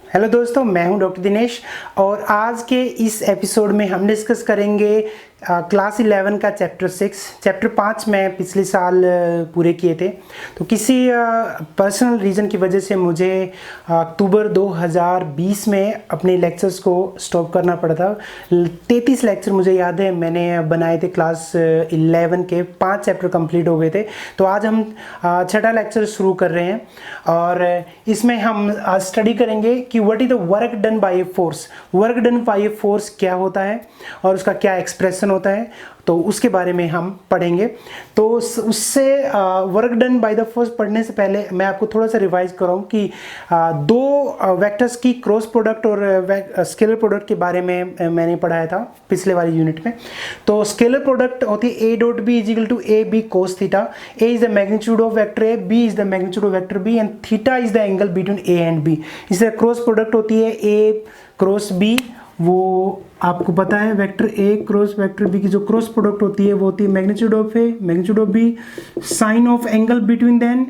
Hello दोस्तों, मैं हूं डॉक्टर दिनेश और आज के इस एपिसोड में हम डिस्कस करेंगे क्लास 11 का चैप्टर 5 में पिछले साल पूरे किए थे। तो किसी पर्सनल रीज़न की वजह से मुझे अक्टूबर 2020 में अपने लेक्चर्स को स्टॉप करना पड़ा था। 33 लेक्चर मुझे याद है मैंने बनाए थे। क्लास 11 के 5 चैप्टर कंप्लीट हो गए थे। तो आज हम छठा लेक्चर शुरू कर रहे हैं और इसमें हम स्टडी करेंगे कि what is the work done by a force. Work done by a force क्या होता है और उसका क्या एक्सप्रेशन होता है, तो उसके बारे में हम पढ़ेंगे। तो उससे work done by the force पढ़ने से पहले मैं आपको थोड़ा सा रिवाइज कराऊं कि दो वेक्टर्स की क्रॉस प्रोडक्ट और स्केलर प्रोडक्ट के बारे में मैंने पढ़ाया था पिछले वाली यूनिट में। तो स्केलर प्रोडक्ट होती है A dot B is equal to A B cos theta. A is the magnitude of vector A, B is the magnitude of vector B and theta is the angle between A and B. इससे cross product होती है A cross B, वो आपको पता है vector A cross vector B की जो cross product होती है वो होती है magnitude of A magnitude of B sign of angle between them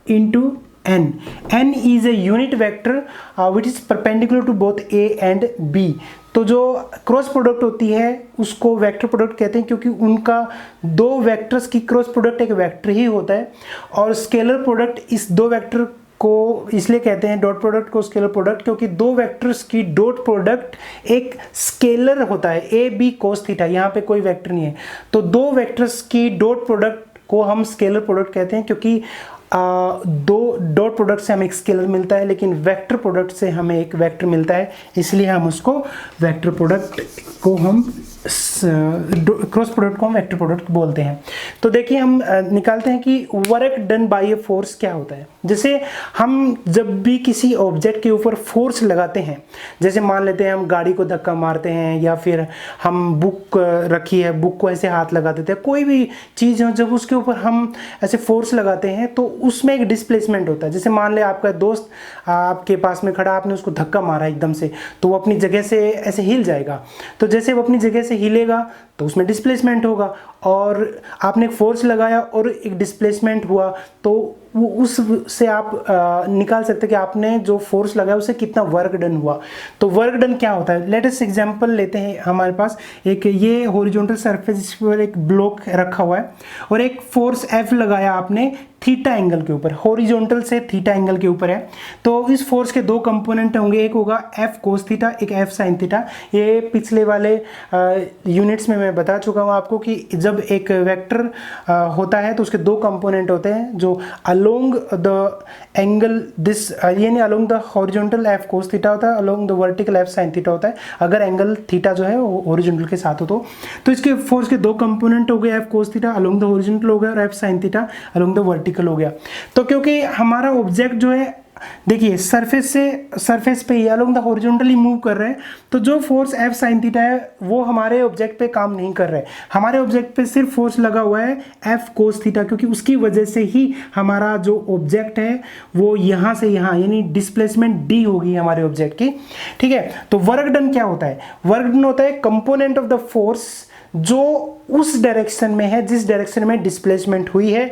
into n. N is a unit vector which is perpendicular to both A and B. तो जो cross product होती है उसको वेक्टर प्रोडक्ट कहते हैं क्योंकि उनका दो वेक्टर्स की क्रॉस प्रोडक्ट एक वेक्टर ही होता है। और स्केलर प्रोडक्ट इस दो वेक्टर को इसलिए कहते हैं डॉट प्रोडक्ट को स्केलर प्रोडक्ट क्योंकि दो वेक्टर्स की डॉट प्रोडक्ट एक स्केलर होता है ए बी कोस थीटा। यहाँ पे कोई वेक्टर नहीं है तो दो वेक्टर्स की डॉट प्रोडक्ट को हम स्केलर प्रोडक्ट कहते हैं क्योंकि दो डॉट प्रोडक्ट से हमें एक स्केलर मिलता है लेकिन वेक्टर प्रोडक्ट से हमें एक वेक्टर मिलता है, इसलिए हम उसको वेक्टर प्रोडक्ट को हम क्रॉस प्रोडक्ट को हम वेक्टर प्रोडक्ट बोलते हैं। तो देखिए हम निकालते हैं कि work done by a force क्या होता है। जैसे हम जब भी किसी ऑब्जेक्ट के ऊपर फोर्स लगाते हैं, जैसे मान लेते हैं हम गाड़ी को धक्का मारते हैं या फिर हम बुक रखी है बुक को ऐसे हाथ लगा देते हैं, कोई भी चीज़ हो जब उसके ऊपर हम ऐसे फोर्स लगाते हैं तो उसमें एक डिस्प्लेसमेंट होता है। जैसे मान ले आपका दोस्त आपके पास में खड़ा, आपने उसको धक्का मारा एकदम से तो वो अपनी जगह से ऐसे हिल जाएगा। तो जैसे वो अपनी जगह से हिलेगा तो उसमें डिस्प्लेसमेंट होगा और आपने एक फोर्स लगाया और एक डिस्प्लेसमेंट हुआ तो वो उससे आप निकाल सकते हैं कि आपने जो फोर्स लगाया उससे कितना वर्क डन हुआ। तो वर्क डन क्या होता है, लेट अस एग्जांपल लेते हैं। हमारे पास एक ये हॉरिजॉन्टल सरफेस पर एक ब्लॉक रखा हुआ है और एक फोर्स एफ लगाया आपने थीटा एंगल के ऊपर, हॉरिजॉन्टल से थीटा एंगल के ऊपर है। तो इस फोर्स के दो कंपोनेंट होंगे, एक होगा एफ कोस थीटा, एक एफ साइन थीटा। ये पिछले वाले यूनिट्स में मैं बता चुका हूँ आपको कि जब एक वेक्टर होता है तो उसके दो कंपोनेंट होते हैं जो अलोंग द एंगल दिस यानी along the horizontal F cos theta होता है, along the vertical F sine theta होता है अगर एंगल थीटा जो है वो हॉरिजॉन्टल के साथ हो तो इसके फोर्स के दो कंपोनेंट हो गए, F cos theta along the horizontal हो गया और F sine theta along the vertical हो गया। तो क्योंकि हमारा ऑब्जेक्ट जो है देखिए सरफेस पे ही अलोंग द हॉरिजॉन्टली मूव कर रहे हैं तो जो फोर्स एफ साइन थीटा है वो हमारे ऑब्जेक्ट पे काम नहीं कर रहा है। हमारे ऑब्जेक्ट पे सिर्फ फोर्स लगा हुआ है एफ कोस थीटा क्योंकि उसकी वजह से ही हमारा जो ऑब्जेक्ट है वो यहाँ से यहाँ यानी डिस्प्लेसमेंट डी होगी हमारे ऑब्जेक्ट की। ठीक है, तो वर्क डन क्या होता है, वर्क डन होता है कंपोनेंट ऑफ द फोर्स जो उस डायरेक्शन में है जिस डायरेक्शन में डिस्प्लेसमेंट हुई है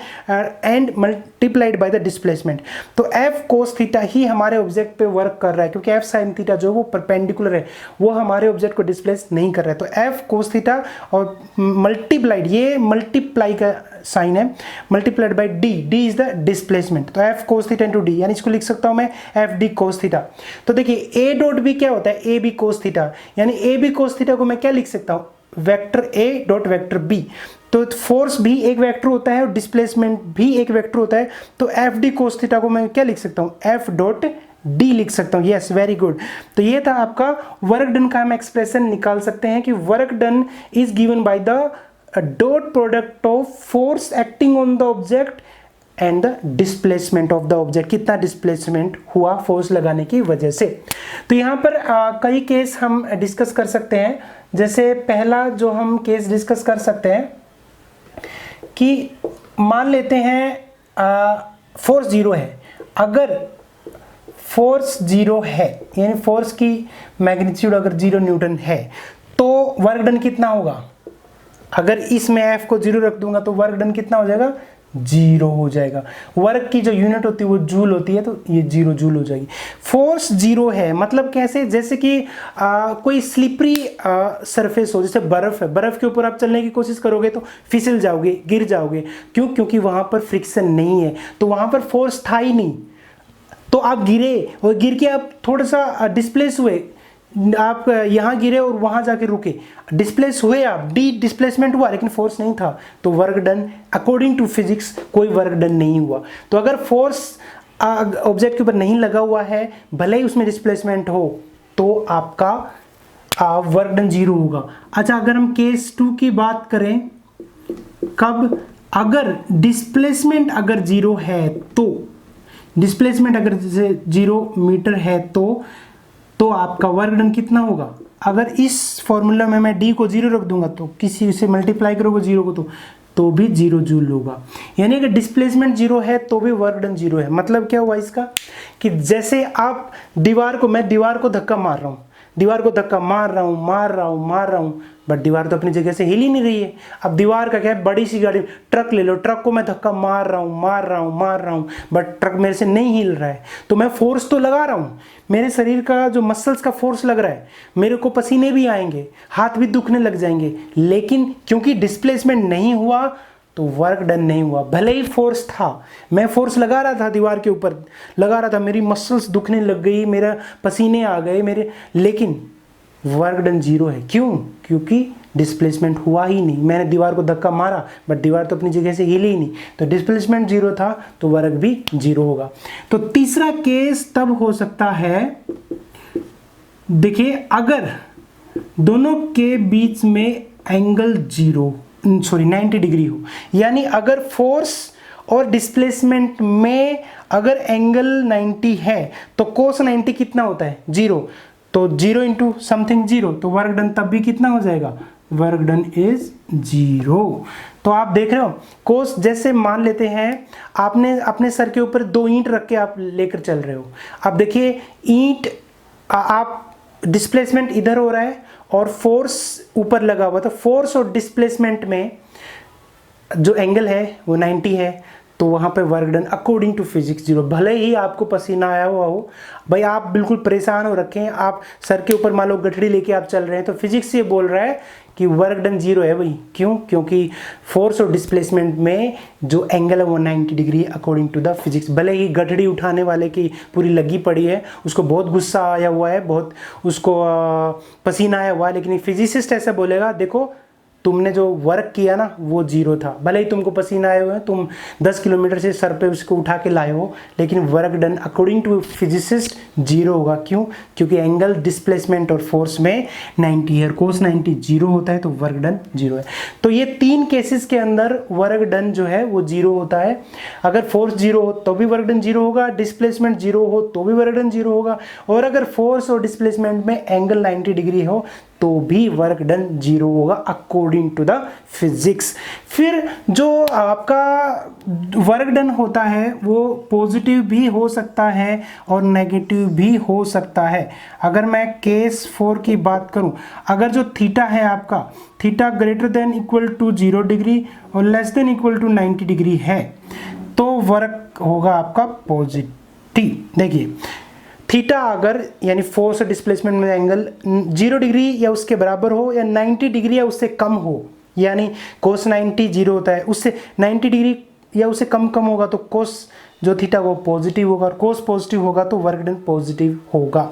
and multiplied by the displacement. तो एफ कोस थीटा ही हमारे ऑब्जेक्ट पे वर्क कर रहा है क्योंकि एफ साइन थीटा जो वो परपेंडिकुलर है वो हमारे ऑब्जेक्ट को डिस्प्लेस नहीं कर रहा है। तो एफ कोस थीटा और मल्टीप्लाइड, ये मल्टीप्लाई का साइन है, multiplied by D, D is the displacement. तो F cos theta into D यानी इसको लिख सकता हूं मैं एफ डी कोस थीटा। तो देखिए ए डॉट बी क्या होता है, ए बी कोस थीटा, यानी ए बी कोस थीटा को मैं क्या लिख सकता हूं, vector A dot vector B. तो फोर्स भी एक वेक्टर होता है और डिस्प्लेसमेंट भी एक वेक्टर होता है। तो एफ डी कोस थीटा को मैं क्या लिख सकता हूं, एफ डॉट डी लिख सकता हूं। Yes, very good. तो ये था आपका वर्क डन का हम एक्सप्रेशन निकाल सकते हैं कि work done is given by the dot product of force acting on the object and the displacement of the object, कितना डिस्प्लेसमेंट हुआ फोर्स लगाने की वजह से। तो यहाँ पर कई केस हम डिस्कस कर सकते हैं। जैसे पहला जो हम केस डिस्कस कर सकते हैं कि मान लेते हैं फोर्स जीरो है। अगर फोर्स जीरो है यानी फोर्स की मैग्नीट्यूड अगर 0 न्यूटन है तो वर्क डन कितना होगा, अगर इसमें एफ को 0 रख दूंगा तो वर्क डन कितना हो जाएगा, जीरो हो जाएगा। वर्क की जो यूनिट होती है वो जूल होती है, तो ये 0 जूल हो जाएगी। फोर्स 0 है मतलब कैसे, जैसे कि कोई स्लिपरी सरफेस हो, जैसे बर्फ है, बर्फ के ऊपर आप चलने की कोशिश करोगे तो फिसल जाओगे, गिर जाओगे। क्यों? क्योंकि वहां पर फ्रिक्शन नहीं है, तो वहां पर फोर्स था ही नहीं, तो आप गिरे और गिर के आप थोड़ा सा डिस्प्लेस हुए, आप यहाँ गिरे और वहां जाके रुके, डिस्प्लेस हुए आप, डी डिस्प्लेसमेंट हुआ लेकिन फोर्स नहीं था, तो work done according to physics कोई वर्क डन नहीं हुआ। तो अगर फोर्स ऑब्जेक्ट के ऊपर नहीं लगा हुआ है, भले ही उसमें डिस्प्लेसमेंट हो, तो आपका वर्क डन 0 होगा। अच्छा, अगर हम केस 2 की बात करें, कब? अगर डिस्प्लेसमेंट अगर 0 है, तो डिस्प्लेसमेंट अगर जैसे 0 मीटर है, तो आपका वर्क डन कितना होगा? अगर इस फॉर्मूला में मैं डी को 0 रख दूंगा, तो किसी से मल्टीप्लाई करोगे 0 को, तो भी 0 जूल होगा। यानी अगर डिस्प्लेसमेंट 0 है तो भी वर्क डन 0 है। मतलब क्या हुआ इसका, कि जैसे आप मैं दीवार को धक्का मार रहा हूँ, दीवार को धक्का मार रहा हूँ, बट दीवार तो अपनी जगह से हिल ही नहीं रही है। अब दीवार का क्या है, बड़ी सी गाड़ी, ट्रक ले लो, ट्रक को मैं धक्का मार रहा हूँ, बट ट्रक मेरे से नहीं हिल रहा है, तो मैं फोर्स तो लगा रहा हूँ, मेरे शरीर का जो मसल्स का फोर्स लग रहा है, मेरे को पसीने भी आएंगे, हाथ भी दुखने लग जाएंगे, लेकिन क्योंकि डिस्प्लेसमेंट नहीं हुआ तो वर्क डन नहीं हुआ। भले ही फोर्स था, मैं फोर्स लगा रहा था, दीवार के ऊपर लगा रहा था, मेरी मसल्स दुखने लग गई, मेरा पसीने आ गए मेरे, लेकिन वर्क डन 0 है। क्यों? क्योंकि डिस्प्लेसमेंट हुआ ही नहीं। मैंने दीवार को धक्का मारा बट दीवार तो अपनी जगह से हिली ही नहीं, तो डिस्प्लेसमेंट 0 था, तो वर्क भी 0 होगा। तो तीसरा केस तब हो सकता है, देखिए, अगर दोनों के बीच में एंगल 90 डिग्री हो, यानी अगर फोर्स और डिस्प्लेसमेंट में अगर एंगल 90 है, तो कोस 90 कितना होता है? 0, तो 0 इंटू समथिंग 0, तो वर्क डन तब भी कितना हो जाएगा? Work done is 0। तो आप देख रहे हो, कोस जैसे मान लेते हैं, आपने अपने सर के ऊपर 2 ईंट रख के आप लेकर चल रहे हो। अब देखिए, ईंट आप डिस्प्लेसमेंट इधर हो रहा है और फोर्स ऊपर लगा हुआ, तो फोर्स और डिस्प्लेसमेंट में जो एंगल है वो 90 है, तो वहाँ पे work done according to physics 0। भले ही आपको पसीना आया हुआ हो, भाई आप बिल्कुल परेशान हो रखे हैं, आप सर के ऊपर मान लो गठड़ी लेके आप चल रहे हैं, तो फिजिक्स ये बोल रहा है कि वर्क डन 0 है भाई। क्यों? क्योंकि फोर्स और डिस्प्लेसमेंट में जो एंगल है वो 90 degree according to the physics. भले ही गठड़ी उठाने वाले की पूरी लगी पड़ी है, उसको बहुत गुस्सा आया हुआ है, बहुत उसको पसीना आया हुआ है, लेकिन फिजिसिस्ट ऐसा बोलेगा, देखो तुमने जो वर्क किया ना वो 0 था। भले ही तुमको पसीना आए हुए हैं, तुम 10 किलोमीटर से सर पे उसको उठा के लाए हो, लेकिन work done according to physicist 0 होगा। क्यों? क्योंकि एंगल डिस्प्लेसमेंट और फोर्स में 90 है, कोस 90 0 होता है, तो वर्क डन 0 है। तो ये 3 केसेस के अंदर वर्क डन जो है वो 0 होता है। अगर फोर्स 0 हो तो भी वर्क डन 0 होगा, डिस्प्लेसमेंट 0 हो तो भी वर्क डन 0 होगा, और अगर फोर्स और डिस्प्लेसमेंट में एंगल 90 डिग्री हो तो भी वर्क डन 0 होगा अकॉर्डिंग टू द फिजिक्स। फिर जो आपका वर्क डन होता है वो पॉजिटिव भी हो सकता है और नेगेटिव भी हो सकता है। अगर मैं केस 4 की बात करूं, अगर जो थीटा है आपका, theta greater than equal to 0 degree और less than equal to 90 degree है, तो वर्क होगा आपका पॉजिटिव। देखिए, थीटा अगर यानी फोर्स और डिस्प्लेसमेंट में एंगल 0 डिग्री या उसके बराबर हो या 90 डिग्री या उससे कम हो, यानी कोस 90 0 होता है, उससे 90 डिग्री या उससे कम होगा तो कोस जो थीटा वो पॉजिटिव होगा, और कोस पॉजिटिव होगा तो वर्क डन पॉजिटिव होगा।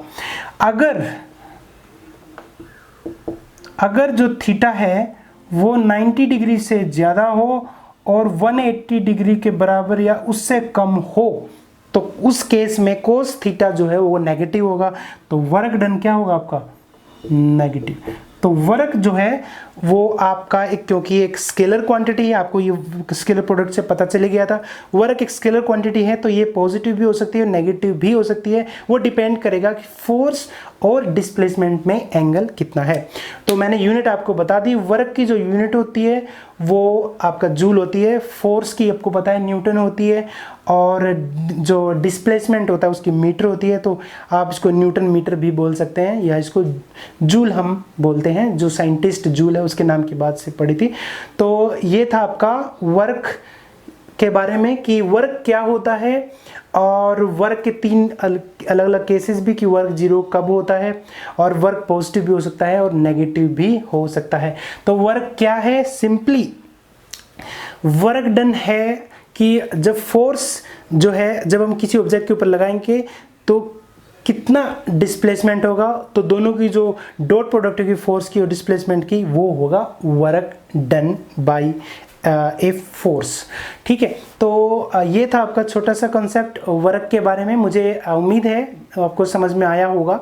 अगर जो थीटा है वो 90 डिग्री से ज़्यादा हो और 180 डिग्री के बराबर या उससे कम हो, तो उस केस में कोस थीटा जो है वो नेगेटिव होगा, तो वर्क डन क्या होगा आपका? नेगेटिव। तो वर्क जो है वो आपका एक, क्योंकि एक स्केलर क्वांटिटी है, आपको ये स्केलर प्रोडक्ट से पता चले गया था, वर्क एक स्केलर क्वांटिटी है, तो ये पॉजिटिव भी हो सकती है, नेगेटिव भी हो सकती है। वो डिपेंड करेगा कि फोर्स और डिस्प्लेसमेंट में एंगल कितना है। तो मैंने यूनिट आपको बता दी, वर्क की जो यूनिट होती है वो आपका जूल होती है, फोर्स की आपको पता है न्यूटन होती है, और जो डिस्प्लेसमेंट होता है उसकी मीटर होती है, तो आप इसको न्यूटन मीटर भी बोल सकते हैं, या इसको जूल हम बोलते हैं, जो साइंटिस्ट जूल है उसके नाम की बात से पढ़ी थी। तो ये था आपका वर्क के बारे में कि वर्क क्या होता है और वर्क के 3 अलग अलग केसेस भी कि वर्क 0 कब होता है और वर्क पॉजिटिव भी हो सकता है और नेगेटिव भी हो सकता है। तो वर्क क्या है? सिंपली वर्क डन है कि जब फोर्स जो है जब हम किसी ऑब्जेक्ट के ऊपर लगाएंगे तो कितना डिस्प्लेसमेंट होगा, तो दोनों की जो डॉट प्रोडक्ट की फोर्स की और डिस्प्लेसमेंट की वो होगा work done by a force. ठीक है, तो ये था आपका छोटा सा कॉन्सेप्ट वर्क के बारे में। मुझे उम्मीद है आपको समझ में आया होगा।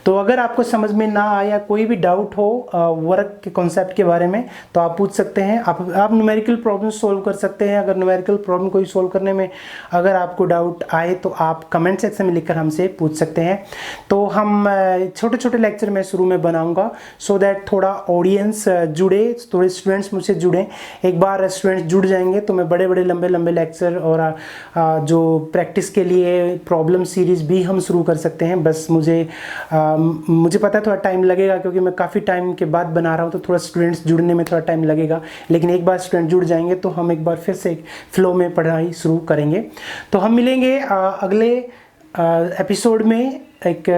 तो अगर आपको समझ में ना आया, कोई भी डाउट हो वर्क के कॉन्सेप्ट के बारे में, तो आप पूछ सकते हैं। आप न्यूमेरिकल प्रॉब्लम सोल्व कर सकते हैं। अगर न्यूमेरिकल प्रॉब्लम कोई सोल्व करने में अगर आपको डाउट आए तो आप कमेंट सेक्शन में लिखकर हमसे पूछ सकते हैं। तो हम छोटे छोटे लेक्चर मैं शुरू में बनाऊंगा सो दैट थोड़ा ऑडियंस जुड़े, थोड़े स्टूडेंट्स मुझसे जुड़ें। एक बार स्टूडेंट्स जुड़ जाएंगे तो मैं बड़े बड़े लंबे लंबे लेक्चर और जो प्रैक्टिस के लिए प्रॉब्लम सीरीज भी हम शुरू कर सकते हैं। बस मुझे पता है थोड़ा टाइम लगेगा क्योंकि मैं काफ़ी टाइम के बाद बना रहा हूँ, तो थोड़ा स्टूडेंट्स जुड़ने में थोड़ा टाइम लगेगा। लेकिन एक बार स्टूडेंट जुड़ जाएंगे तो हम एक बार फिर से फ्लो में पढ़ाई शुरू करेंगे। तो हम मिलेंगे अगले एपिसोड में एक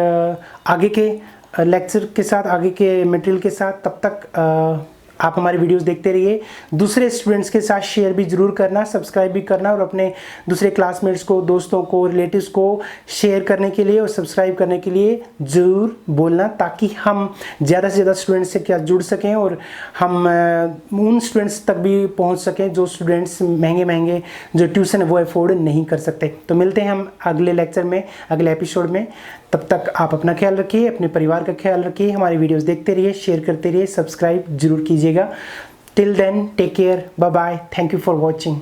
आगे के लेक्चर के साथ, आगे के मटेरियल के साथ। तब तक आप हमारे वीडियोस देखते रहिए। दूसरे स्टूडेंट्स के साथ शेयर भी जरूर करना, सब्सक्राइब भी करना और अपने दूसरे क्लासमेट्स को, दोस्तों को, रिलेटिव्स को शेयर करने के लिए और सब्सक्राइब करने के लिए ज़रूर बोलना, ताकि हम ज़्यादा से ज़्यादा स्टूडेंट्स से क्या जुड़ सकें और हम उन स्टूडेंट्स तक भी पहुंच सकें जो स्टूडेंट्स महंगे जो ट्यूशन है वो अफोर्ड नहीं कर सकते। तो मिलते हैं हम अगले लेक्चर में, अगले एपिसोड में। तब तक आप अपना ख्याल रखिए, अपने परिवार का ख्याल रखिए, हमारी वीडियोस देखते रहिए, शेयर करते रहिए, सब्सक्राइब जरूर कीजिएगा। Till then take care, bye bye, thank you for watching.